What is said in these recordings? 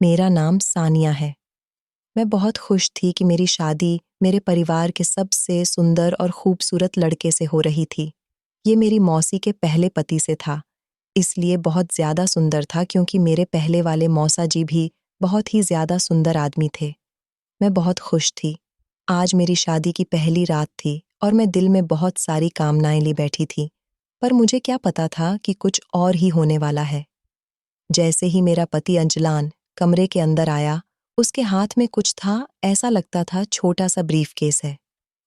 मेरा नाम सानिया है। मैं बहुत खुश थी कि मेरी शादी मेरे परिवार के सबसे सुंदर और खूबसूरत लड़के से हो रही थी। ये मेरी मौसी के पहले पति से था, इसलिए बहुत ज़्यादा सुंदर था क्योंकि मेरे पहले वाले मौसा जी भी बहुत ही ज़्यादा सुंदर आदमी थे। मैं बहुत खुश थी। आज मेरी शादी की पहली रात थी और मैं दिल में बहुत सारी कामनाएं लिए बैठी थी, पर मुझे क्या पता था कि कुछ और ही होने वाला है। जैसे ही मेरा पति अंजलान कमरे के अंदर आया, उसके हाथ में कुछ था, ऐसा लगता था छोटा सा ब्रीफकेस है।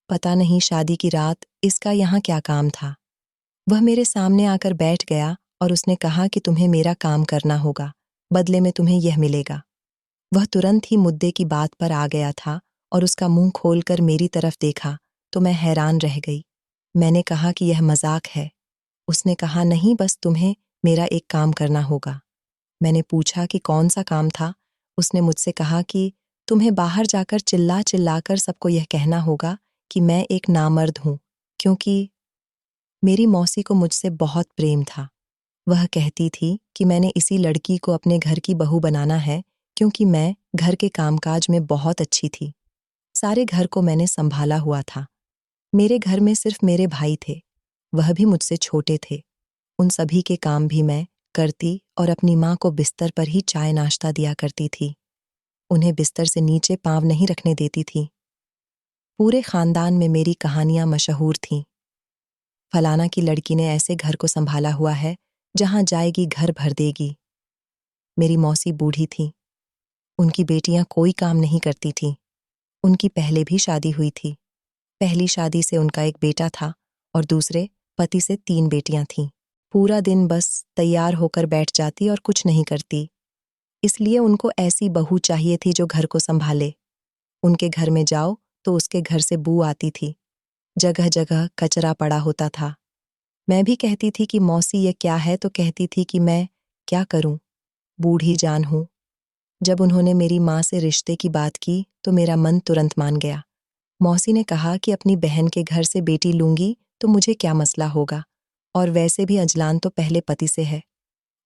पता नहीं शादी की रात इसका यहाँ क्या काम था। वह मेरे सामने आकर बैठ गया और उसने कहा कि तुम्हें मेरा काम करना होगा, बदले में तुम्हें यह मिलेगा। वह तुरंत ही मुद्दे की बात पर आ गया था और उसका मुंह खोलकर मेरी तरफ देखा तो मैं हैरान रह गई। मैंने कहा कि यह मजाक है। उसने कहा नहीं, बस तुम्हें मेरा एक काम करना होगा। मैंने पूछा कि कौन सा काम था। उसने मुझसे कहा कि तुम्हें बाहर जाकर चिल्ला चिल्लाकर सबको यह कहना होगा कि मैं एक नामर्द हूं, क्योंकि मेरी मौसी को मुझसे बहुत प्रेम था। वह कहती थी कि मैंने इसी लड़की को अपने घर की बहू बनाना है क्योंकि मैं घर के कामकाज में बहुत अच्छी थी। सारे घर को मैंने संभाला हुआ था। मेरे घर में सिर्फ मेरे भाई थे, वह भी मुझसे छोटे थे। उन सभी के काम भी मैं करती और अपनी माँ को बिस्तर पर ही चाय नाश्ता दिया करती थी। उन्हें बिस्तर से नीचे पाँव नहीं रखने देती थी। पूरे खानदान में मेरी कहानियां मशहूर थीं। फलाना की लड़की ने ऐसे घर को संभाला हुआ है, जहां जाएगी घर भर देगी। मेरी मौसी बूढ़ी थी, उनकी बेटियां कोई काम नहीं करती थीं। उनकी पहले भी शादी हुई थी। पहली शादी से उनका एक बेटा था और दूसरे पति से 3 बेटियां थीं। पूरा दिन बस तैयार होकर बैठ जाती और कुछ नहीं करती। इसलिए उनको ऐसी बहू चाहिए थी जो घर को संभाले। उनके घर में जाओ तो उसके घर से बू आती थी। जगह जगह कचरा पड़ा होता था। मैं भी कहती थी कि मौसी ये क्या है, तो कहती थी कि मैं क्या करूं, बूढ़ी जान हूं। जब उन्होंने मेरी माँ से रिश्ते की बात की तो मेरा मन तुरंत मान गया। मौसी ने कहा कि अपनी बहन के घर से बेटी लूंगी तो मुझे क्या मसला होगा, और वैसे भी अजलान तो पहले पति से है,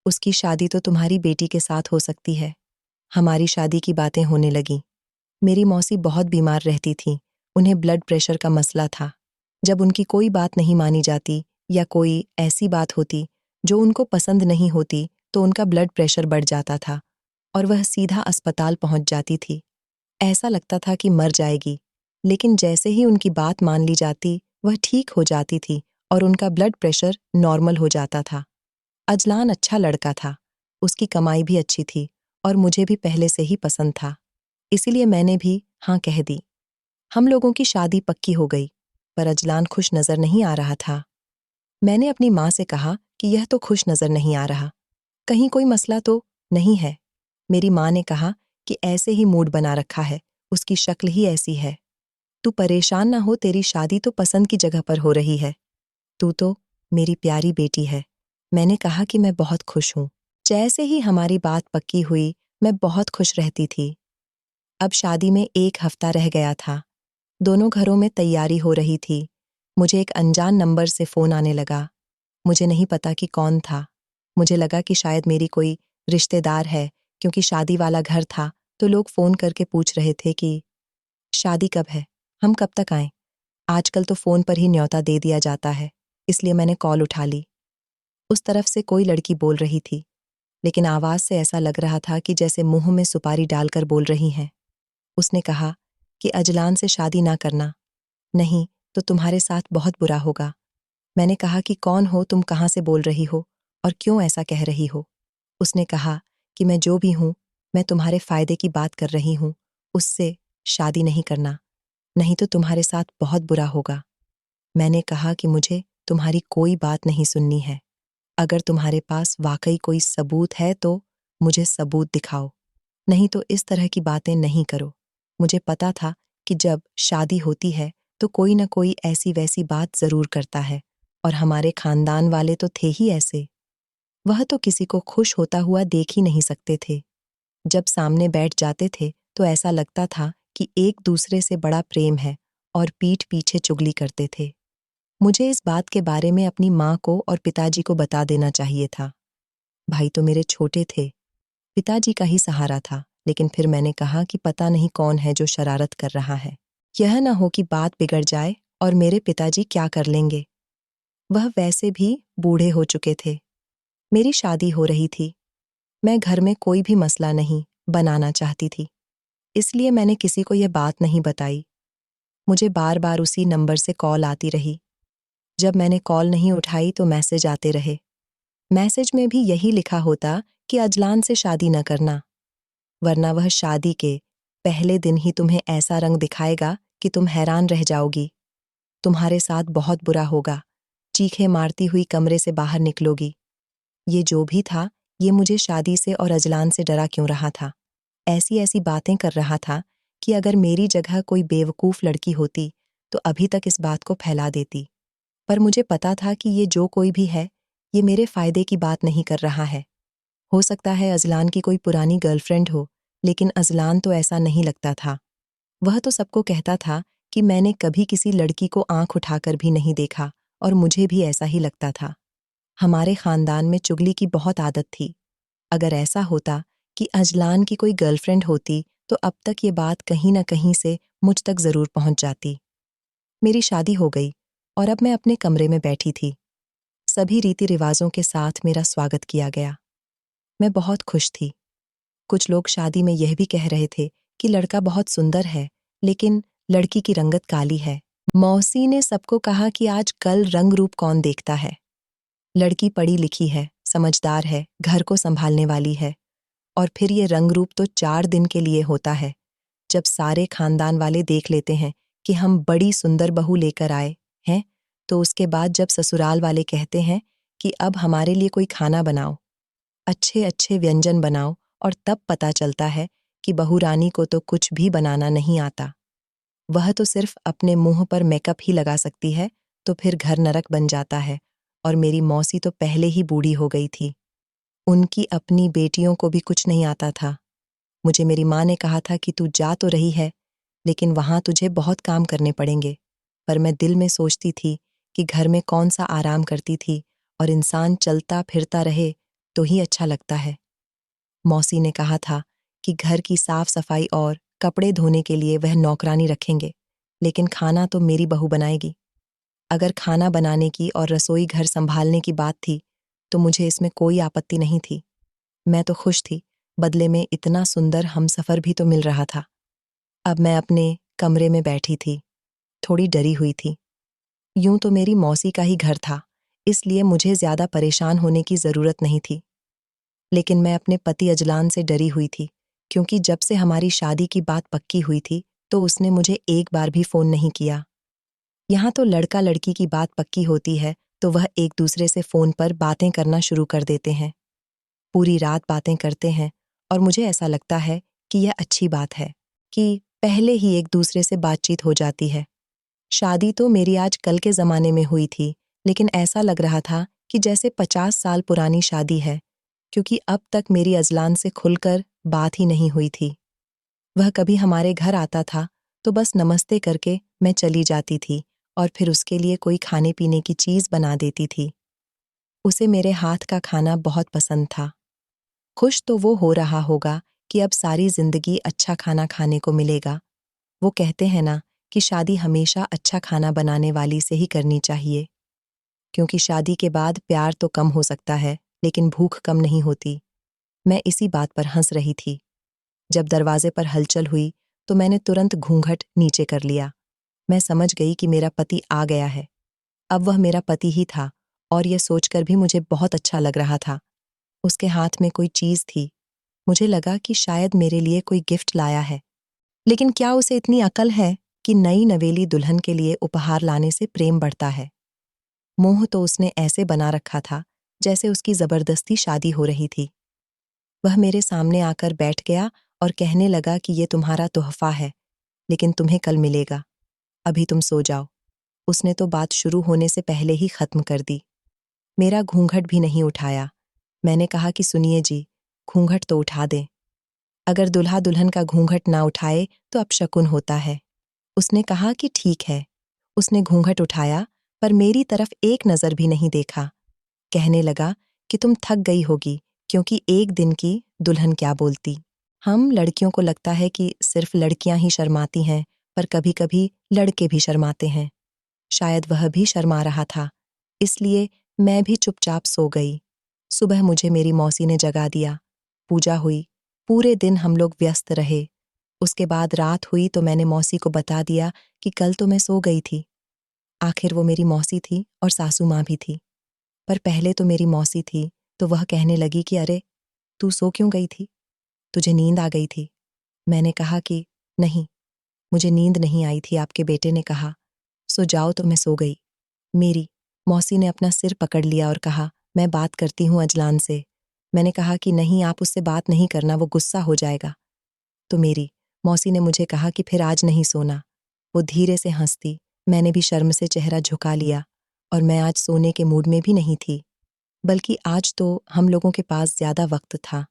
उसकी शादी तो तुम्हारी बेटी के साथ हो सकती है। हमारी शादी की बातें होने लगीं। मेरी मौसी बहुत बीमार रहती थीं, उन्हें ब्लड प्रेशर का मसला था। जब उनकी कोई बात नहीं मानी जाती या कोई ऐसी बात होती जो उनको पसंद नहीं होती तो उनका ब्लड प्रेशर बढ़ जाता था और वह सीधा अस्पताल पहुंच जाती थी। ऐसा लगता था कि मर जाएगी, लेकिन जैसे ही उनकी बात मान ली जाती वह ठीक हो जाती थी और उनका ब्लड प्रेशर नॉर्मल हो जाता था। अजलान अच्छा लड़का था, उसकी कमाई भी अच्छी थी और मुझे भी पहले से ही पसंद था, इसीलिए मैंने भी हाँ कह दी। हम लोगों की शादी पक्की हो गई, पर अजलान खुश नजर नहीं आ रहा था। मैंने अपनी माँ से कहा कि यह तो खुश नजर नहीं आ रहा, कहीं कोई मसला तो नहीं है। मेरी माँ ने कहा कि ऐसे ही मूड बना रखा है, उसकी शक्ल ही ऐसी है। तू परेशान ना हो, तेरी शादी तो पसंद की जगह पर हो रही है। तू तो मेरी प्यारी बेटी है। मैंने कहा कि मैं बहुत खुश हूँ। जैसे ही हमारी बात पक्की हुई, मैं बहुत खुश रहती थी। अब शादी में 1 हफ्ता रह गया था। दोनों घरों में तैयारी हो रही थी। मुझे एक अनजान नंबर से फ़ोन आने लगा। मुझे नहीं पता कि कौन था। मुझे लगा कि शायद मेरी कोई रिश्तेदार है, क्योंकि शादी वाला घर था, तो लोग फ़ोन करके पूछ रहे थे कि शादी कब है? हम कब तक आएँ? आजकल तो फ़ोन पर ही न्योता दे दिया जाता है, इसलिए मैंने कॉल उठा ली। उस तरफ से कोई लड़की बोल रही थी, लेकिन आवाज़ से ऐसा लग रहा था कि जैसे मुँह में सुपारी डालकर बोल रही हैं। उसने कहा कि अजलान से शादी ना करना, नहीं तो तुम्हारे साथ बहुत बुरा होगा। मैंने कहा कि कौन हो तुम, कहाँ से बोल रही हो और क्यों ऐसा कह रही हो? उसने कहा कि मैं जो भी हूँ, मैं तुम्हारे फ़ायदे की बात कर रही हूँ, उससे शादी नहीं करना, नहीं तो तुम्हारे साथ बहुत बुरा होगा। मैंने कहा कि मुझे तुम्हारी कोई बात नहीं सुननी है। अगर तुम्हारे पास वाकई कोई सबूत है तो मुझे सबूत दिखाओ, नहीं तो इस तरह की बातें नहीं करो। मुझे पता था कि जब शादी होती है तो कोई न कोई ऐसी वैसी बात ज़रूर करता है, और हमारे खानदान वाले तो थे ही ऐसे। वह तो किसी को खुश होता हुआ देख ही नहीं सकते थे। जब सामने बैठ जाते थे तो ऐसा लगता था कि एक दूसरे से बड़ा प्रेम है, और पीठ पीछे चुगली करते थे। मुझे इस बात के बारे में अपनी माँ को और पिताजी को बता देना चाहिए था। भाई तो मेरे छोटे थे, पिताजी का ही सहारा था, लेकिन फिर मैंने कहा कि पता नहीं कौन है जो शरारत कर रहा है। यह न हो कि बात बिगड़ जाए और मेरे पिताजी क्या कर लेंगे। वह वैसे भी बूढ़े हो चुके थे। मेरी शादी हो रही थी। मैं घर में कोई भी मसला नहीं बनाना चाहती थी। इसलिए मैंने किसी को यह बात नहीं बताई। मुझे बार-बार उसी नंबर से कॉल आती रही। जब मैंने कॉल नहीं उठाई तो मैसेज आते रहे। मैसेज में भी यही लिखा होता कि अजलान से शादी न करना, वरना वह शादी के पहले दिन ही तुम्हें ऐसा रंग दिखाएगा कि तुम हैरान रह जाओगी। तुम्हारे साथ बहुत बुरा होगा। चीखें मारती हुई कमरे से बाहर निकलोगी। ये जो भी था, ये मुझे शादी से और अजलान से डरा क्यों रहा था। ऐसी-ऐसी बातें कर रहा था कि अगर मेरी जगह कोई बेवकूफ़ लड़की होती, तो अभी तक इस बात को फैला देती। पर मुझे पता था कि ये जो कोई भी है, ये मेरे फ़ायदे की बात नहीं कर रहा है। हो सकता है अज़लान की कोई पुरानी गर्लफ्रेंड हो, लेकिन अज़लान तो ऐसा नहीं लगता था। वह तो सबको कहता था कि मैंने कभी किसी लड़की को आँख उठाकर भी नहीं देखा और मुझे भी ऐसा ही लगता था। हमारे ख़ानदान में चुगली की बहुत आदत थी। अगर ऐसा होता कि अजलान की कोई गर्लफ्रेंड होती, तो अब तक ये बात कहीं न कहीं से मुझ तक ज़रूर पहुँच जाती। मेरी शादी हो गई और अब मैं अपने कमरे में बैठी थी। सभी रीति-रिवाज़ों के साथ मेरा स्वागत किया गया। मैं बहुत खुश थी। कुछ लोग शादी में यह भी कह रहे थे कि लड़का बहुत सुंदर है, लेकिन लड़की की रंगत काली है। मौसी ने सबको कहा कि आज-कल रंग-रूप कौन देखता है। लड़की पढ़ी-लिखी है, समझदार है, घर को संभालने वाली है। और फिर ये रंग-रूप तो 4 दिन के लिए होता है। जब सारे खानदान वाले देख लेते हैं कि हम बड़ी सुंदर बहू लेकर आए हैं, तो उसके बाद जब ससुराल वाले कहते हैं कि अब हमारे लिए कोई खाना बनाओ, अच्छे-अच्छे व्यंजन बनाओ, और तब पता चलता है कि बहू रानी को तो कुछ भी बनाना नहीं आता। वह तो सिर्फ अपने मुंह पर मेकअप ही लगा सकती है, तो फिर घर नरक बन जाता है। और मेरी मौसी तो पहले ही बूढ़ी हो गई थी। उनकी अपनी बेटियों को भी कुछ नहीं आता था। मुझे मेरी माँ ने कहा था कि तू जा तो रही है, लेकिन वहाँ तुझे बहुत काम करने पड़ेंगे। पर मैं दिल में सोचती थी कि घर में कौन सा आराम करती थी, और इंसान चलता फिरता रहे तो ही अच्छा लगता है। मौसी ने कहा था कि घर की साफ सफाई और कपड़े धोने के लिए वह नौकरानी रखेंगे, लेकिन खाना तो मेरी बहू बनाएगी। अगर खाना बनाने की और रसोई घर संभालने की बात थी, तो मुझे इसमें कोई आपत्ति नहीं थी। मैं तो खुश थी, बदले में इतना सुंदर हमसफ़र भी तो मिल रहा था। अब मैं अपने कमरे में बैठी थी, थोड़ी डरी हुई थी। यूं तो मेरी मौसी का ही घर था, इसलिए मुझे ज़्यादा परेशान होने की ज़रूरत नहीं थी। लेकिन मैं अपने पति अजलान से डरी हुई थी, क्योंकि जब से हमारी शादी की बात पक्की हुई थी, तो उसने मुझे एक बार भी फ़ोन नहीं किया। यहाँ तो लड़का-लड़की की बात पक्की होती है, तो वह एक दूसरे से फ़ोन पर बातें करना शुरू कर देते हैं। पूरी रात बातें करते हैं, और मुझे ऐसा लगता है कि यह अच्छी बात है कि पहले ही एक दूसरे से बातचीत हो जाती है। शादी तो मेरी आज कल के ज़माने में हुई थी, लेकिन ऐसा लग रहा था कि जैसे 50 साल पुरानी शादी है, क्योंकि अब तक मेरी अजलान से खुलकर बात ही नहीं हुई थी। वह कभी हमारे घर आता था, तो बस नमस्ते करके मैं चली जाती थी, और फिर उसके लिए कोई खाने-पीने की चीज़ बना देती थी। उसे मेरे हाथ का खाना बहुत पसंद था। खुश तो वो हो रहा होगा कि अब सारी जिंदगी अच्छा खाना खाने को मिलेगा। वो कहते हैं ना कि शादी हमेशा अच्छा खाना बनाने वाली से ही करनी चाहिए, क्योंकि शादी के बाद प्यार तो कम हो सकता है, लेकिन भूख कम नहीं होती। मैं इसी बात पर हंस रही थी। जब दरवाजे पर हलचल हुई, तो मैंने तुरंत घूंघट नीचे कर लिया। मैं समझ गई कि मेरा पति आ गया है। अब वह मेरा पति ही था, और यह सोचकर भी मुझे बहुत अच्छा लग रहा था। उसके हाथ में कोई चीज़ थी। मुझे लगा कि शायद मेरे लिए कोई गिफ्ट लाया है। लेकिन क्या उसे इतनी अकल है कि नई नवेली दुल्हन के लिए उपहार लाने से प्रेम बढ़ता है? मुंह तो उसने ऐसे बना रखा था जैसे उसकी जबरदस्ती शादी हो रही थी। वह मेरे सामने आकर बैठ गया और कहने लगा कि ये तुम्हारा तोहफा है, लेकिन तुम्हें कल मिलेगा। अभी तुम सो जाओ। उसने तो बात शुरू होने से पहले ही खत्म कर दी। मेरा घूंघट भी नहीं उठाया। मैंने कहा कि सुनिए जी, घूंघट तो उठा दें। अगर दुल्हा दुल्हन का घूंघट ना उठाए तो अपशकुन होता है। उसने कहा कि ठीक है। उसने घूंघट उठाया, पर मेरी तरफ एक नज़र भी नहीं देखा। कहने लगा कि तुम थक गई होगी, क्योंकि एक दिन की दुल्हन क्या बोलती। हम लड़कियों को लगता है कि सिर्फ लड़कियां ही शर्माती हैं, पर कभी-कभी लड़के भी शर्माते हैं। शायद वह भी शर्मा रहा था, इसलिए मैं भी चुपचाप सो गई। सुबह मुझे मेरी मौसी ने जगा दिया। पूजा हुई, पूरे दिन हम लोग व्यस्त रहे। उसके बाद रात हुई तो मैंने मौसी को बता दिया कि कल तो मैं सो गई थी। आखिर वो मेरी मौसी थी और सासू माँ भी थी। पर पहले तो मेरी मौसी थी, तो वह कहने लगी कि अरे, तू सो क्यों गई थी? तुझे नींद आ गई थी? मैंने कहा कि नहीं, मुझे नींद नहीं आई थी, आपके बेटे ने कहा, सो जाओ तो मैं सो गई। मेरी मौसी ने अपना सिर पकड़ लिया और कहा, मैं बात करती हूँ अजलान से। मैंने कहा कि नहीं, आप उससे बात नहीं करना, वो गुस्सा हो जाएगा। तो मेरी मौसी ने मुझे कहा कि फिर आज नहीं सोना। वो धीरे से हंसती, मैंने भी शर्म से चेहरा झुका लिया और मैं आज सोने के मूड में भी नहीं थी, बल्कि आज तो हम लोगों के पास ज्यादा वक्त था।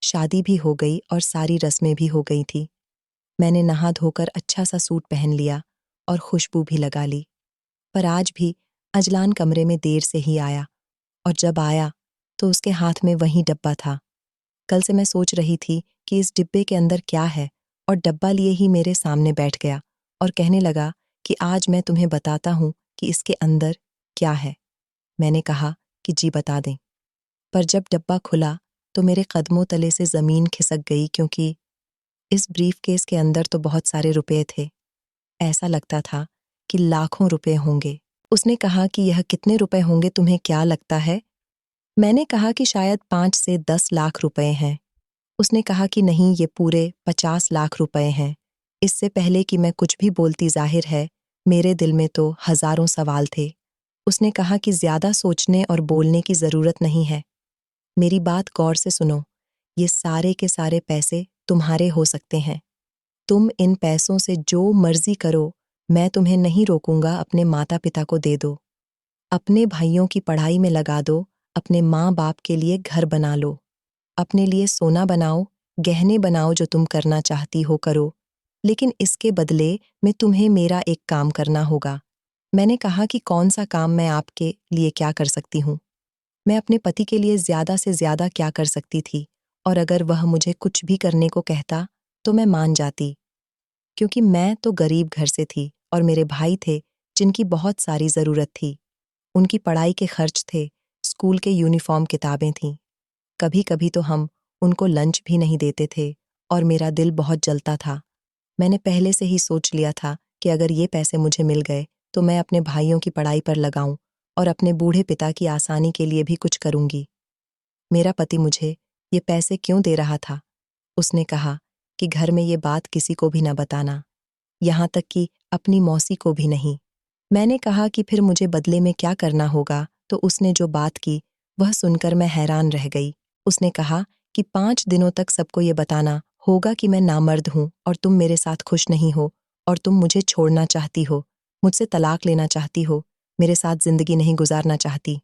शादी भी हो गई और सारी रस्में भी हो गई थी। मैंने नहा धोकर अच्छा सा सूट पहन लिया और खुशबू भी लगा ली। पर आज भी अजलान कमरे में देर से ही आया और जब आया तो उसके हाथ में वही डब्बा था। कल से मैं सोच रही थी कि इस डिब्बे के अंदर क्या है, और डब्बा लिए ही मेरे सामने बैठ गया और कहने लगा कि आज मैं तुम्हें बताता हूँ कि इसके अंदर क्या है। मैंने कहा कि जी बता दें। पर जब डब्बा खुला तो मेरे कदमों तले से जमीन खिसक गई, क्योंकि इस ब्रीफकेस के अंदर तो बहुत सारे रुपए थे। ऐसा लगता था कि लाखों रुपए होंगे। उसने कहा कि यह कितने रुपए होंगे, तुम्हें क्या लगता है? मैंने कहा कि शायद 5 से 10 लाख रुपए हैं। उसने कहा कि नहीं, ये पूरे 50 लाख रुपए हैं। इससे पहले कि मैं कुछ भी बोलती, जाहिर है मेरे दिल में तो हजारों सवाल थे। उसने कहा कि ज्यादा सोचने और बोलने की जरूरत नहीं है। मेरी बात गौर से सुनो, ये सारे के सारे पैसे तुम्हारे हो सकते हैं। तुम इन पैसों से जो मर्जी करो, मैं तुम्हें नहीं रोकूंगा। अपने माता पिता को दे दो, अपने भाइयों की पढ़ाई में लगा दो, अपने माँ बाप के लिए घर बना लो, अपने लिए सोना बनाओ, गहने बनाओ, जो तुम करना चाहती हो करो, लेकिन इसके बदले में तुम्हें मेरा एक काम करना होगा। मैंने कहा कि कौन सा काम? मैं आपके लिए क्या कर सकती हूँ? मैं अपने पति के लिए ज्यादा से ज्यादा क्या कर सकती थी, और अगर वह मुझे कुछ भी करने को कहता तो मैं मान जाती, क्योंकि मैं तो गरीब घर से थी और मेरे भाई थे जिनकी बहुत सारी जरूरत थी। उनकी पढ़ाई के खर्च थे, स्कूल के यूनिफॉर्म, किताबें थीं। कभी कभी तो हम उनको लंच भी नहीं देते थे और मेरा दिल बहुत जलता था। मैंने पहले से ही सोच लिया था कि अगर ये पैसे मुझे मिल गए तो मैं अपने भाइयों की पढ़ाई पर लगाऊं और अपने बूढ़े पिता की आसानी के लिए भी कुछ करूंगी। मेरा पति मुझे ये पैसे क्यों दे रहा था? उसने कहा कि घर में ये बात किसी को भी न बताना, यहाँ तक कि अपनी मौसी को भी नहीं। मैंने कहा कि फिर मुझे बदले में क्या करना होगा, तो उसने जो बात की वह सुनकर मैं हैरान रह गई। उसने कहा कि 5 दिनों तक सबको ये बताना होगा कि मैं नामर्द हूँ और तुम मेरे साथ खुश नहीं हो और तुम मुझे छोड़ना चाहती हो, मुझसे तलाक लेना चाहती हो, मेरे साथ जिंदगी नहीं गुजारना चाहती।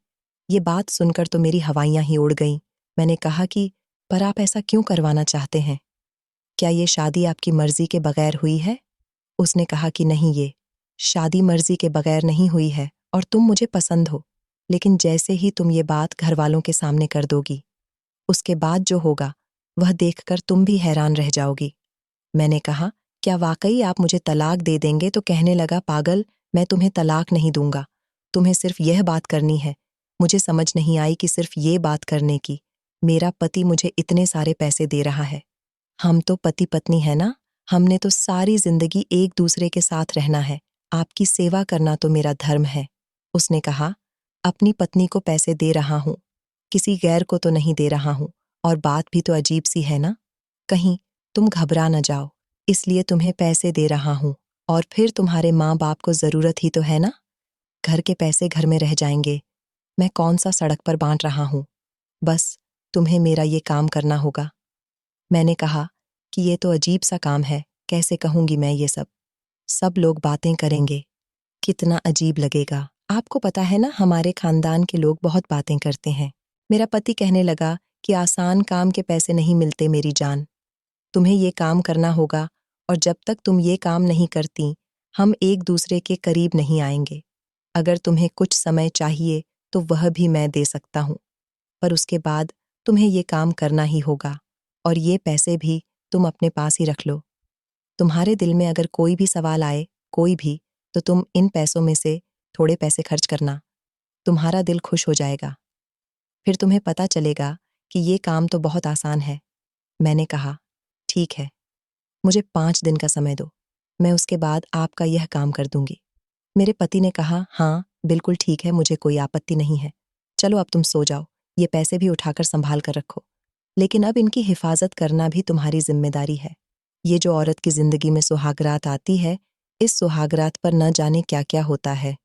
ये बात सुनकर तो मेरी हवाइयां ही उड़ गईं। मैंने कहा कि पर आप ऐसा क्यों करवाना चाहते हैं? क्या ये शादी आपकी मर्जी के बगैर हुई है? उसने कहा कि नहीं, ये शादी मर्जी के बगैर नहीं हुई है और तुम मुझे पसंद हो, लेकिन जैसे ही तुम ये बात घर वालों के सामने कर दोगी, उसके बाद जो होगा वह देखकर तुम भी हैरान रह जाओगी। मैंने कहा, क्या वाकई आप मुझे तलाक दे देंगे? तो कहने लगा, पागल, मैं तुम्हें तलाक नहीं दूंगा, तुम्हें सिर्फ यह बात करनी है। मुझे समझ नहीं आई कि सिर्फ ये बात करने की मेरा पति मुझे इतने सारे पैसे दे रहा है। हम तो पति पत्नी है ना, हमने तो सारी जिंदगी एक दूसरे के साथ रहना है, आपकी सेवा करना तो मेरा धर्म है। उसने कहा, अपनी पत्नी को पैसे दे रहा हूं, किसी गैर को तो नहीं दे रहा हूं, और बात भी तो अजीब सी है ना, कहीं तुम घबरा न जाओ, इसलिए तुम्हें पैसे दे रहा हूं, और फिर तुम्हारे माँ बाप को जरूरत ही तो है ना, घर के पैसे घर में रह जाएंगे, मैं कौन सा सड़क पर बांट रहा हूं, बस तुम्हें मेरा ये काम करना होगा। मैंने कहा कि ये तो अजीब सा काम है, कैसे कहूंगी मैं ये सब? सब लोग बातें करेंगे, कितना अजीब लगेगा। आपको पता है ना, हमारे खानदान के लोग बहुत बातें करते हैं। मेरा पति कहने लगा कि आसान काम के पैसे नहीं मिलते मेरी जान, तुम्हें ये काम करना होगा, और जब तक तुम ये काम नहीं करती हम एक दूसरे के करीब नहीं आएंगे। अगर तुम्हें कुछ समय चाहिए तो वह भी मैं दे सकता हूँ, पर उसके बाद तुम्हें ये काम करना ही होगा, और ये पैसे भी तुम अपने पास ही रख लो। तुम्हारे दिल में अगर कोई भी सवाल आए, कोई भी, तो तुम इन पैसों में से थोड़े पैसे खर्च करना। तुम्हारा दिल खुश हो जाएगा। फिर तुम्हें पता चलेगा कि ये काम तो बहुत आसान है। मैंने कहा, ठीक है, मुझे 5 दिन का समय दो। मैं उसके बाद आपका यह काम कर दूंगी। मेरे पति ने कहा, हाँ, बिल्कुल ठीक है, मुझे कोई आपत्ति नहीं है। चलो अब तुम सो जाओ, ये पैसे भी उठाकर संभाल कर रखो। लेकिन अब इनकी हिफाजत करना भी तुम्हारी जिम्मेदारी है। ये जो औरत की जिंदगी में सुहागरात आती है, इस सुहागरात पर न जाने क्या क्या होता है।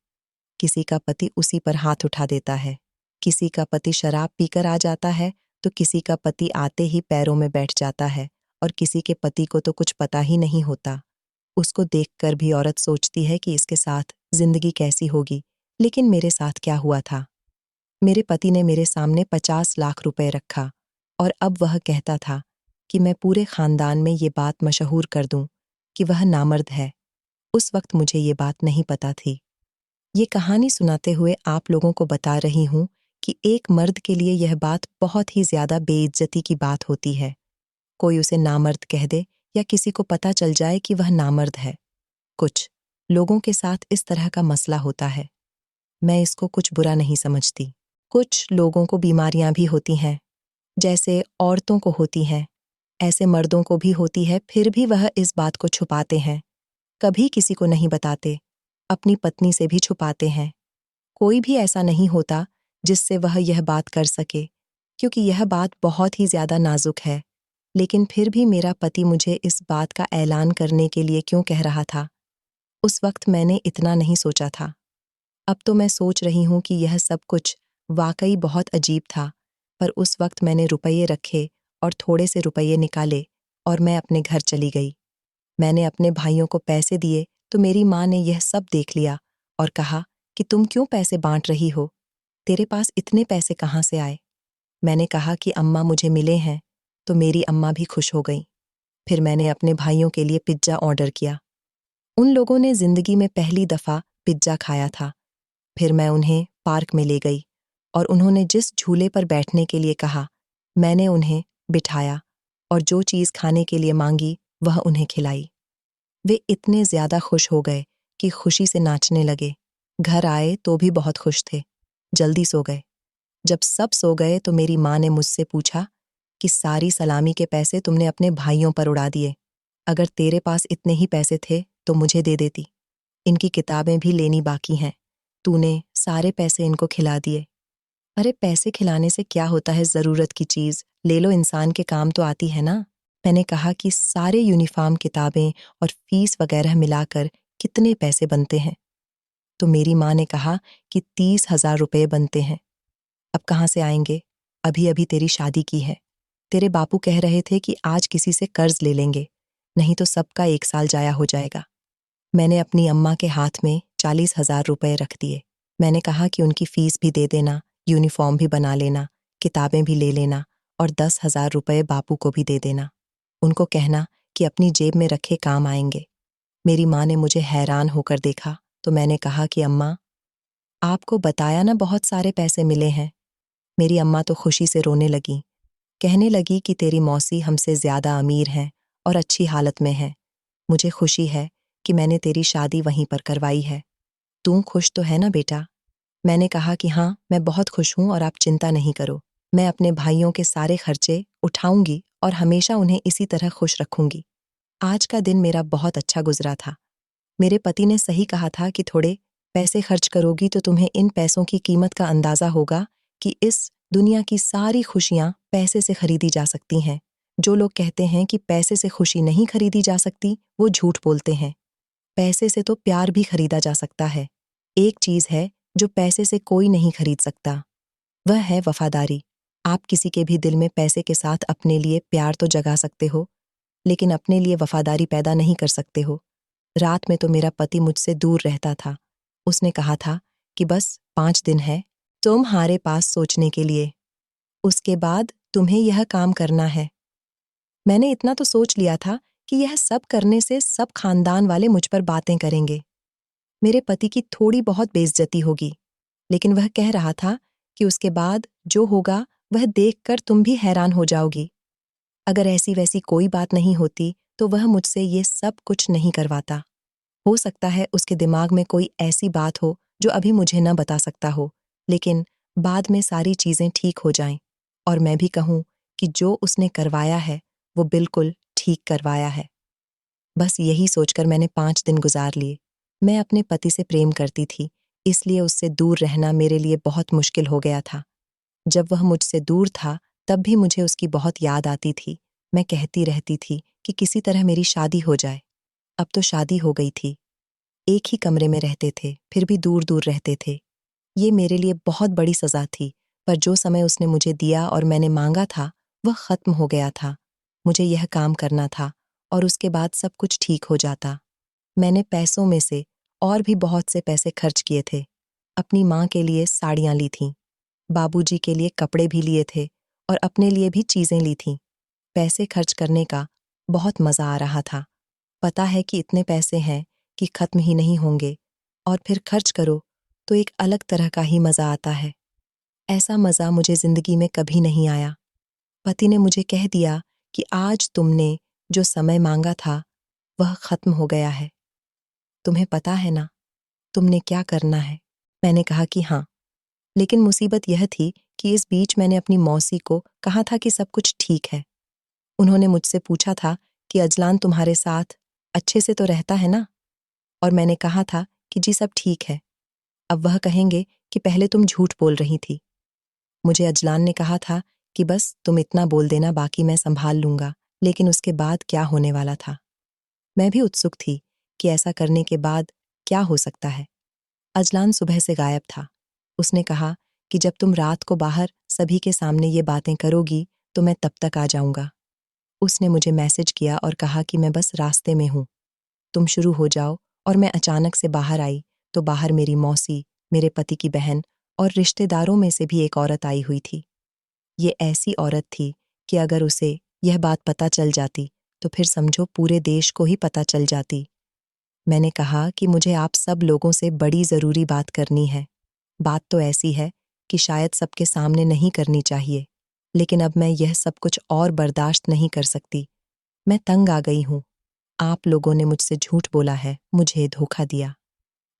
किसी का पति उसी पर हाथ उठा देता है, किसी का पति शराब पीकर आ जाता है, तो किसी का पति आते ही पैरों में बैठ जाता है, और किसी के पति को तो कुछ पता ही नहीं होता। उसको देखकर भी औरत सोचती है कि इसके साथ जिंदगी कैसी होगी। लेकिन मेरे साथ क्या हुआ था? मेरे पति ने मेरे सामने 50 लाख रुपए रखा, और अब वह कहता था कि मैं पूरे खानदान में ये बात मशहूर कर दूं कि वह नामर्द है। उस वक्त मुझे ये बात नहीं पता थी। ये कहानी सुनाते हुए आप लोगों को बता रही हूं कि एक मर्द के लिए यह बात बहुत ही ज्यादा बेइज्जती की बात होती है। कोई उसे नामर्द कह दे या किसी को पता चल जाए कि वह नामर्द है। कुछ लोगों के साथ इस तरह का मसला होता है। मैं इसको कुछ बुरा नहीं समझती। कुछ लोगों को बीमारियां भी होती हैं, जैसे औरतों को होती हैं, ऐसे मर्दों को भी होती है, फिर भी वह इस बात को छुपाते हैं। कभी किसी को नहीं बताते, अपनी पत्नी से भी छुपाते हैं। कोई भी ऐसा नहीं होता जिससे वह यह बात कर सके, क्योंकि यह बात बहुत ही ज्यादा नाजुक है। लेकिन फिर भी मेरा पति मुझे इस बात का ऐलान करने के लिए क्यों कह रहा था? उस वक्त मैंने इतना नहीं सोचा था। अब तो मैं सोच रही हूं कि यह सब कुछ वाकई बहुत अजीब था, पर उस वक्त मैंने रुपये रखे और थोड़े से रुपये निकाले और मैं अपने घर चली गई। मैंने अपने भाइयों को पैसे दिए तो मेरी माँ ने यह सब देख लिया और कहा कि तुम क्यों पैसे बांट रही हो? तेरे पास इतने पैसे कहाँ से आए? मैंने कहा कि अम्मा मुझे मिले हैं, तो मेरी अम्मा भी खुश हो गई। फिर मैंने अपने भाइयों के लिए पिज्जा ऑर्डर किया। उन लोगों ने जिंदगी में पहली दफा पिज्जा खाया था। फिर मैं उन्हें पार्क में ले गई और उन्होंने जिस झूले पर बैठने के लिए कहा, मैंने उन्हें बिठाया और जो चीज़ खाने के लिए मांगी वह उन्हें खिलाई। वे इतने ज्यादा खुश हो गए कि खुशी से नाचने लगे। घर आए तो भी बहुत खुश थे। जल्दी सो गए। जब सब सो गए तो मेरी माँ ने मुझसे पूछा कि सारी सलामी के पैसे तुमने अपने भाइयों पर उड़ा दिए। अगर तेरे पास इतने ही पैसे थे तो मुझे दे देती। इनकी किताबें भी लेनी बाकी हैं। तूने सारे पैसे इनको खिला दिए। अरे पैसे खिलाने से क्या होता है, ज़रूरत की चीज़ ले लो, इंसान के काम तो आती है ना। मैंने कहा कि सारे यूनिफॉर्म, किताबें और फीस वगैरह मिलाकर कितने पैसे बनते हैं? तो मेरी माँ ने कहा कि 30,000 रुपये बनते हैं। अब कहाँ से आएंगे? अभी अभी तेरी शादी की है। तेरे बापू कह रहे थे कि आज किसी से कर्ज ले लेंगे, नहीं तो सबका 1 साल जाया हो जाएगा। मैंने अपनी अम्मा के हाथ में 40,000 रुपये रख दिए। मैंने कहा कि उनकी फीस भी दे देना, यूनिफॉर्म भी बना लेना, किताबें भी ले लेना और 10,000 रुपये बापू को भी दे देना। उनको कहना कि अपनी जेब में रखे काम आएंगे। मेरी माँ ने मुझे हैरान होकर देखा तो मैंने कहा कि अम्मा, आपको बताया ना बहुत सारे पैसे मिले हैं। मेरी अम्मा तो खुशी से रोने लगी, कहने लगी कि तेरी मौसी हमसे ज्यादा अमीर हैं और अच्छी हालत में है। मुझे खुशी है कि मैंने तेरी शादी वहीं पर करवाई है। तू खुश तो है ना बेटा? मैंने कहा कि हाँ, मैं बहुत खुश हूँ और आप चिंता नहीं करो। मैं अपने भाइयों के सारे खर्चे उठाऊंगी और हमेशा उन्हें इसी तरह खुश रखूंगी। आज का दिन मेरा बहुत अच्छा गुजरा था। मेरे पति ने सही कहा था कि थोड़े पैसे खर्च करोगी तो तुम्हें इन पैसों की कीमत का अंदाजा होगा कि इस दुनिया की सारी खुशियां पैसे से खरीदी जा सकती हैं। जो लोग कहते हैं कि पैसे से खुशी नहीं खरीदी जा सकती, वो झूठ बोलते हैं। पैसे से तो प्यार भी खरीदा जा सकता है। एक चीज है जो पैसे से कोई नहीं खरीद सकता, वह है वफादारी। आप किसी के भी दिल में पैसे के साथ अपने लिए प्यार तो जगा सकते हो, लेकिन अपने लिए वफादारी पैदा नहीं कर सकते हो। रात में तो मेरा पति मुझसे दूर रहता था। उसने कहा था कि बस 5 दिन है तुम्हारे पास सोचने के लिए, उसके बाद तुम्हें यह काम करना है। मैंने इतना तो सोच लिया था कि यह सब करने से सब खानदान वाले मुझ पर बातें करेंगे। मेरे पति की थोड़ी बहुत बेइज्जती होगी, लेकिन वह कह रहा था कि उसके बाद जो होगा वह देखकर तुम भी हैरान हो जाओगी। अगर ऐसी वैसी कोई बात नहीं होती तो वह मुझसे ये सब कुछ नहीं करवाता। हो सकता है उसके दिमाग में कोई ऐसी बात हो जो अभी मुझे न बता सकता हो, लेकिन बाद में सारी चीज़ें ठीक हो जाएं और मैं भी कहूँ कि जो उसने करवाया है वो बिल्कुल ठीक करवाया है। बस यही सोचकर मैंने 5 दिन गुजार लिए। मैं अपने पति से प्रेम करती थी, इसलिए उससे दूर रहना मेरे लिए बहुत मुश्किल हो गया था। जब वह मुझसे दूर था, तब भी मुझे उसकी बहुत याद आती थी। मैं कहती रहती थी कि किसी तरह मेरी शादी हो जाए। अब तो शादी हो गई थी। एक ही कमरे में रहते थे, फिर भी दूर-दूर रहते थे। ये मेरे लिए बहुत बड़ी सज़ा थी, पर जो समय उसने मुझे दिया और मैंने माँगा था, वह ख़त्म हो गया था। मुझे यह काम करना था और उसके बाद सब कुछ ठीक हो जाता। मैंने पैसों में से और भी बहुत से पैसे खर्च किए थे। अपनी माँ के लिए साड़ियाँ ली थीं, बाबूजी के लिए कपड़े भी लिए थे और अपने लिए भी चीज़ें ली थीं। पैसे खर्च करने का बहुत मज़ा आ रहा था। पता है कि इतने पैसे हैं कि ख़त्म ही नहीं होंगे और फिर खर्च करो तो एक अलग तरह का ही मज़ा आता है। ऐसा मज़ा मुझे ज़िंदगी में कभी नहीं आया। पति ने मुझे कह दिया कि आज तुमने जो समय माँगा था, वह ख़त्म हो गया है। तुम्हें पता है ना, तुमने क्या करना है? मैंने कहा कि हाँ, लेकिन मुसीबत यह थी कि इस बीच मैंने अपनी मौसी को कहा था कि सब कुछ ठीक है। उन्होंने मुझसे पूछा था कि अजलान तुम्हारे साथ अच्छे से तो रहता है ना? और मैंने कहा था कि जी सब ठीक है। अब वह कहेंगे कि पहले तुम झूठ बोल रही थी। मुझे अजलान ने कहा था कि बस तुम इतना बोल देना, बाकी मैं संभाल लूँगा, लेकिन उसके बाद क्या होने वाला था? मैं भी उत्सुक थी कि ऐसा करने के बाद क्या हो सकता है। अजलान सुबह से गायब था। उसने कहा कि जब तुम रात को बाहर सभी के सामने ये बातें करोगी तो मैं तब तक आ जाऊँगा। उसने मुझे मैसेज किया और कहा कि मैं बस रास्ते में हूँ, तुम शुरू हो जाओ। और मैं अचानक से बाहर आई तो बाहर मेरी मौसी, मेरे पति की बहन और रिश्तेदारों में से भी एक औरत आई हुई थी। ये ऐसी औरत थी कि अगर उसे यह बात पता चल जाती तो फिर समझो पूरे देश को ही पता चल जाती। मैंने कहा कि मुझे आप सब लोगों से बड़ी ज़रूरी बात करनी है। बात तो ऐसी है कि शायद सबके सामने नहीं करनी चाहिए, लेकिन अब मैं यह सब कुछ और बर्दाश्त नहीं कर सकती। मैं तंग आ गई हूँ। आप लोगों ने मुझसे झूठ बोला है, मुझे धोखा दिया।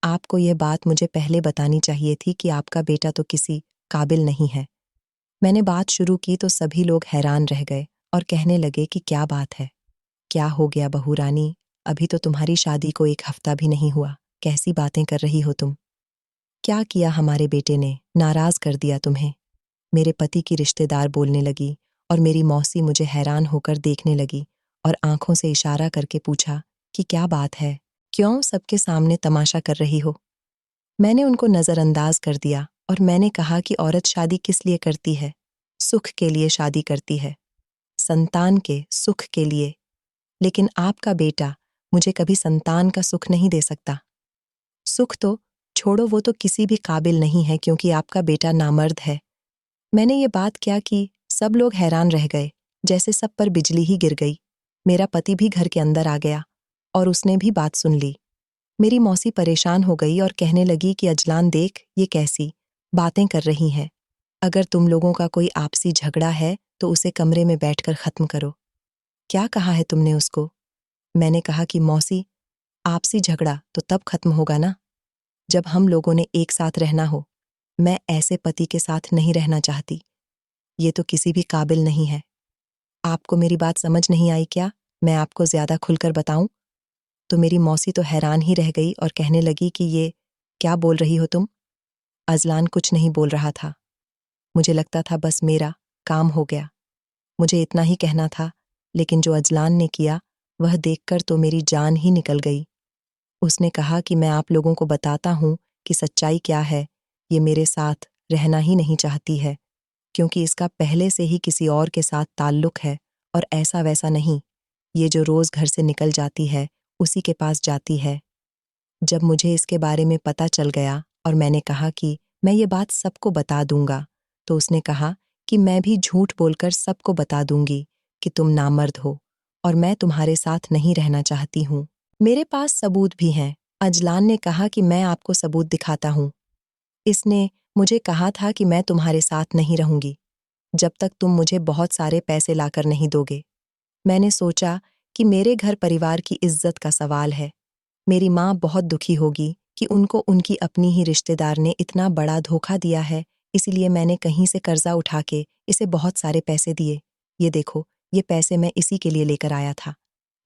आपको यह बात मुझे पहले बतानी चाहिए थी कि आपका बेटा तो किसी काबिल नहीं है। मैंने बात शुरू की तो सभी लोग हैरान रह गए और कहने लगे कि क्या बात है? क्या हो गया बहू रानी? अभी तो तुम्हारी शादी को 1 हफ्ता भी नहीं हुआ। कैसी बातें कर रही हो तुम? क्या किया हमारे बेटे ने? नाराज़ कर दिया तुम्हें? मेरे पति की रिश्तेदार बोलने लगी और मेरी मौसी मुझे हैरान होकर देखने लगी और आंखों से इशारा करके पूछा कि क्या बात है? क्यों सबके सामने तमाशा कर रही हो? मैंने उनको नज़रअंदाज कर दिया और मैंने कहा कि औरत शादी किस लिए करती है? सुख के लिए शादी करती है, संतान के सुख के लिए। लेकिन आपका बेटा मुझे कभी संतान का सुख नहीं दे सकता। सुख तो छोड़ो, वो तो किसी भी काबिल नहीं है क्योंकि आपका बेटा नामर्द है। मैंने ये बात क्या की, सब लोग हैरान रह गए, जैसे सब पर बिजली ही गिर गई। मेरा पति भी घर के अंदर आ गया और उसने भी बात सुन ली। मेरी मौसी परेशान हो गई और कहने लगी कि अजलान देख, ये कैसी बातें कर रही हैं। अगर तुम लोगों का कोई आपसी झगड़ा है तो उसे कमरे में बैठकर ख़त्म करो। क्या कहा है तुमने उसको? मैंने कहा कि मौसी, आपसी झगड़ा तो तब ख़त्म होगा ना, जब हम लोगों ने एक साथ रहना हो। मैं ऐसे पति के साथ नहीं रहना चाहती। ये तो किसी भी काबिल नहीं है। आपको मेरी बात समझ नहीं आई क्या? मैं आपको ज़्यादा खुलकर बताऊं? तो मेरी मौसी तो हैरान ही रह गई और कहने लगी कि ये क्या बोल रही हो तुम? अजलान कुछ नहीं बोल रहा था। मुझे लगता था बस मेरा काम हो गया। मुझे इतना ही कहना था, लेकिन जो अजलान ने किया, वह देखकर तो मेरी जान ही निकल गई। उसने कहा कि मैं आप लोगों को बताता हूँ कि सच्चाई क्या है। ये मेरे साथ रहना ही नहीं चाहती है, क्योंकि इसका पहले से ही किसी और के साथ ताल्लुक है और ऐसा वैसा नहीं। ये जो रोज़ घर से निकल जाती है, उसी के पास जाती है। जब मुझे इसके बारे में पता चल गया और मैंने कहा कि मैं ये बात सबको बता दूंगा, तो उसने कहा कि मैं भी झूठ बोलकर सबको बता दूंगी कि तुम नामर्द हो और मैं तुम्हारे साथ नहीं रहना चाहती हूँ। मेरे पास सबूत भी हैं। अजलान ने कहा कि मैं आपको सबूत दिखाता हूँ। इसने मुझे कहा था कि मैं तुम्हारे साथ नहीं रहूंगी, जब तक तुम मुझे बहुत सारे पैसे लाकर नहीं दोगे। मैंने सोचा कि मेरे घर परिवार की इज्जत का सवाल है। मेरी माँ बहुत दुखी होगी कि उनको उनकी अपनी ही रिश्तेदार ने इतना बड़ा धोखा दिया है, इसीलिए मैंने कहीं से कर्जा उठा के इसे बहुत सारे पैसे दिए। ये देखो, ये पैसे मैं इसी के लिए लेकर आया था।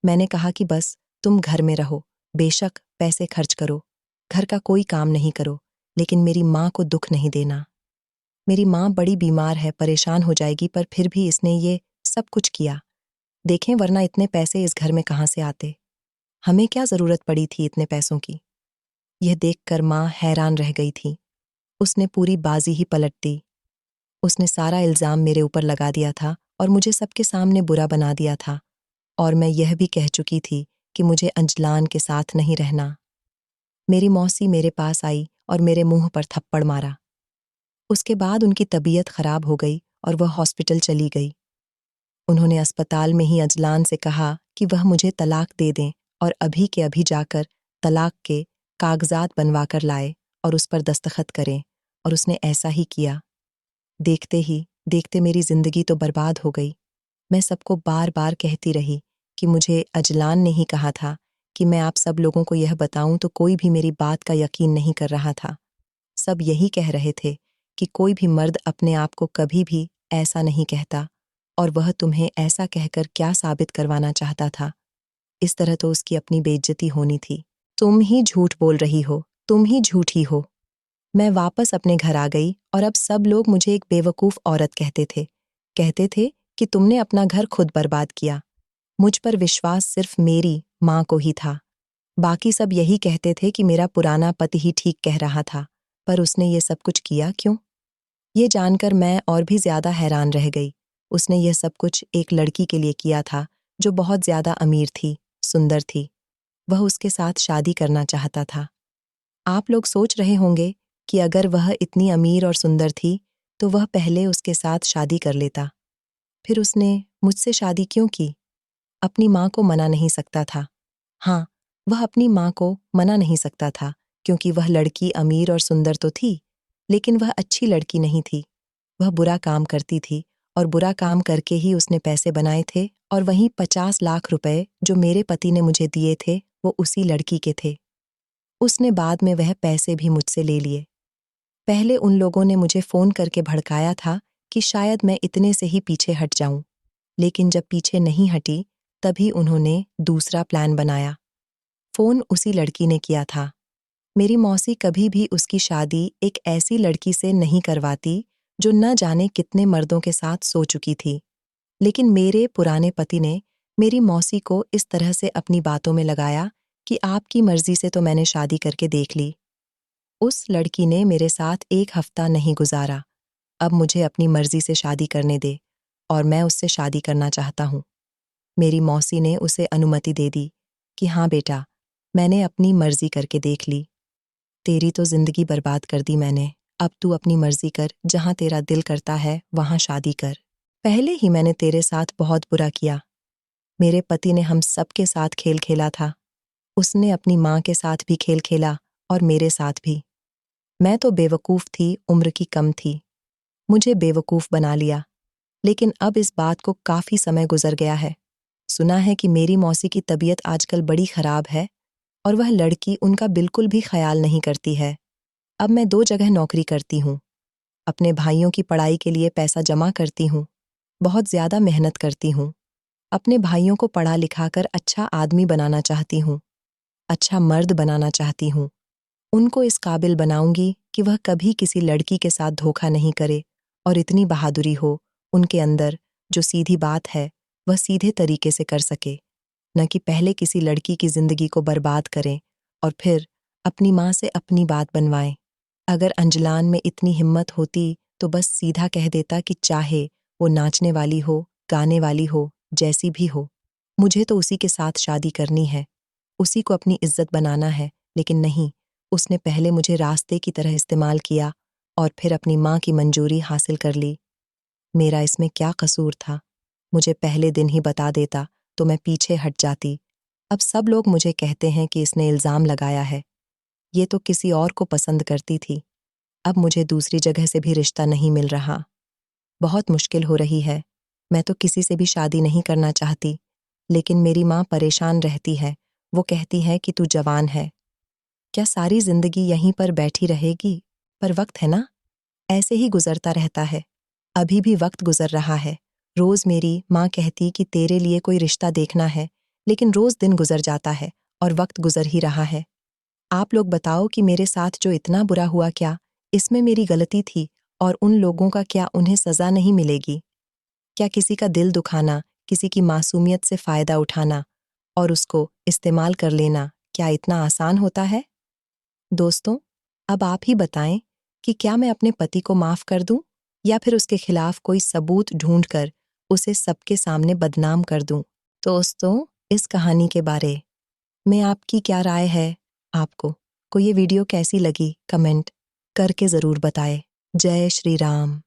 मैंने कहा कि बस तुम घर में रहो, बेशक पैसे खर्च करो, घर का कोई काम नहीं करो, लेकिन मेरी माँ को दुख नहीं देना। मेरी माँ बड़ी बीमार है, परेशान हो जाएगी, पर फिर भी इसने ये सब कुछ किया। देखें, वरना इतने पैसे इस घर में कहाँ से आते? हमें क्या जरूरत पड़ी थी इतने पैसों की? यह देखकर माँ हैरान रह गई थी। उसने पूरी बाजी ही पलट दी। उसने सारा इल्जाम मेरे ऊपर लगा दिया था और मुझे सबके सामने बुरा बना दिया था, और मैं यह भी कह चुकी थी कि मुझे अंजलान के साथ नहीं रहना। मेरी मौसी मेरे पास आई और मेरे मुंह पर थप्पड़ मारा। उसके बाद उनकी तबीयत खराब हो गई और वह हॉस्पिटल चली गई। उन्होंने अस्पताल में ही अजलान से कहा कि वह मुझे तलाक दे दें और अभी के अभी जाकर तलाक के कागजात बनवा कर लाए और उस पर दस्तखत करें, और उसने ऐसा ही किया। देखते ही देखते मेरी जिंदगी तो बर्बाद हो गई। मैं सबको बार बार कहती रही कि मुझे अजलान ने ही कहा था कि मैं आप सब लोगों को यह बताऊं, तो कोई भी मेरी बात का यकीन नहीं कर रहा था। सब यही कह रहे थे कि कोई भी मर्द अपने आप को कभी भी ऐसा नहीं कहता, और वह तुम्हें ऐसा कहकर क्या साबित करवाना चाहता था? इस तरह तो उसकी अपनी बेइज्जती होनी थी। तुम ही झूठ बोल रही हो, तुम ही झूठी हो। मैं वापस अपने घर आ गई और अब सब लोग मुझे एक बेवकूफ़ औरत कहते थे। कहते थे कि तुमने अपना घर खुद बर्बाद किया। मुझ पर विश्वास सिर्फ मेरी माँ को ही था। बाकी सब यही कहते थे कि मेरा पुराना पति ही ठीक कह रहा था। पर उसने ये सब कुछ किया क्यों? ये जानकर मैं और भी ज्यादा हैरान रह गई। उसने यह सब कुछ एक लड़की के लिए किया था जो बहुत ज्यादा अमीर थी, सुंदर थी। वह उसके साथ शादी करना चाहता था। आप लोग सोच रहे होंगे कि अगर वह इतनी अमीर और सुंदर थी, तो वह पहले उसके साथ शादी कर लेता। फिर उसने मुझसे शादी क्यों की? अपनी माँ को मना नहीं सकता था। हाँ, वह अपनी माँ को मना नहीं सकता था, क्योंकि वह लड़की अमीर और सुंदर तो थी, लेकिन वह अच्छी लड़की नहीं थी। वह बुरा काम करती थी, और बुरा काम करके ही उसने पैसे बनाए थे, और वहीं 50 लाख रुपए जो मेरे पति ने मुझे दिए थे, वो उसी लड़की के थे। उसने बाद में वह पैसे भी मुझसे ले लिए। पहले उन लोगों ने मुझे फ़ोन करके भड़काया था कि शायद मैं इतने से ही पीछे हट जाऊं, लेकिन जब पीछे नहीं हटी, तभी उन्होंने दूसरा प्लान बनाया। फ़ोन उसी लड़की ने किया था। मेरी मौसी कभी भी उसकी शादी एक ऐसी लड़की से नहीं करवाती जो न जाने कितने मर्दों के साथ सो चुकी थी। लेकिन मेरे पुराने पति ने मेरी मौसी को इस तरह से अपनी बातों में लगाया कि आपकी मर्जी से तो मैंने शादी करके देख ली। उस लड़की ने मेरे साथ 1 हफ्ता नहीं गुजारा। अब मुझे अपनी मर्जी से शादी करने दे, और मैं उससे शादी करना चाहता हूँ। मेरी मौसी ने उसे अनुमति दे दी कि हाँ बेटा, मैंने अपनी मर्जी करके देख ली। तेरी तो जिंदगी बर्बाद कर दी मैंने। अब तू अपनी मर्जी कर, जहां तेरा दिल करता है वहां शादी कर। पहले ही मैंने तेरे साथ बहुत बुरा किया। मेरे पति ने हम सबके साथ खेल खेला था। उसने अपनी माँ के साथ भी खेल खेला, और मेरे साथ भी। मैं तो बेवकूफ़ थी, उम्र की कम थी। मुझे बेवकूफ़ बना लिया। लेकिन अब इस बात को काफ़ी समय गुजर गया है। सुना है कि मेरी मौसी की तबीयत आजकल बड़ी ख़राब है, और वह लड़की उनका बिल्कुल भी ख्याल नहीं करती है। अब मैं 2 जगह नौकरी करती हूँ। अपने भाइयों की पढ़ाई के लिए पैसा जमा करती हूँ। बहुत ज़्यादा मेहनत करती हूँ। अपने भाइयों को पढ़ा लिखाकर अच्छा आदमी बनाना चाहती हूँ। अच्छा मर्द बनाना चाहती हूँ। उनको इस काबिल बनाऊंगी कि वह कभी किसी लड़की के साथ धोखा नहीं करे, और इतनी बहादुरी हो उनके अंदर, जो सीधी बात है वह सीधे तरीके से कर सके, न कि पहले किसी लड़की की जिंदगी को बर्बाद करें और फिर अपनी माँ से अपनी बात बनवाएं। अगर अंजलान में इतनी हिम्मत होती तो बस सीधा कह देता कि चाहे वो नाचने वाली हो, गाने वाली हो, जैसी भी हो, मुझे तो उसी के साथ शादी करनी है, उसी को अपनी इज्जत बनाना है। लेकिन नहीं, उसने पहले मुझे रास्ते की तरह इस्तेमाल किया और फिर अपनी माँ की मंजूरी हासिल कर ली। मेरा इसमें क्या कसूर था? मुझे पहले दिन ही बता देता तो मैं पीछे हट जाती। अब सब लोग मुझे कहते हैं कि इसने इल्ज़ाम लगाया है। ये तो किसी और को पसंद करती थी। अब मुझे दूसरी जगह से भी रिश्ता नहीं मिल रहा। बहुत मुश्किल हो रही है। मैं तो किसी से भी शादी नहीं करना चाहती, लेकिन मेरी माँ परेशान रहती है। वो कहती है कि तू जवान है, क्या सारी जिंदगी यहीं पर बैठी रहेगी? पर वक्त है ना, ऐसे ही गुजरता रहता है। अभी भी वक्त गुजर रहा है। रोज मेरी माँ कहती कि तेरे लिए कोई रिश्ता देखना है, लेकिन रोज दिन गुजर जाता है और वक्त गुजर ही रहा है। आप लोग बताओ कि मेरे साथ जो इतना बुरा हुआ, क्या इसमें मेरी गलती थी? और उन लोगों का क्या उन्हें सजा नहीं मिलेगी? क्या किसी का दिल दुखाना, किसी की मासूमियत से फायदा उठाना और उसको इस्तेमाल कर लेना, क्या इतना आसान होता है? दोस्तों, अब आप ही बताएं कि क्या मैं अपने पति को माफ कर दूं या फिर उसके खिलाफ कोई सबूत ढूंढकर उसे सबके सामने बदनाम कर दूं? दोस्तों, इस कहानी के बारे में आपकी क्या राय है? आपको को ये वीडियो कैसी लगी? कमेंट करके ज़रूर बताएं। जय श्री राम।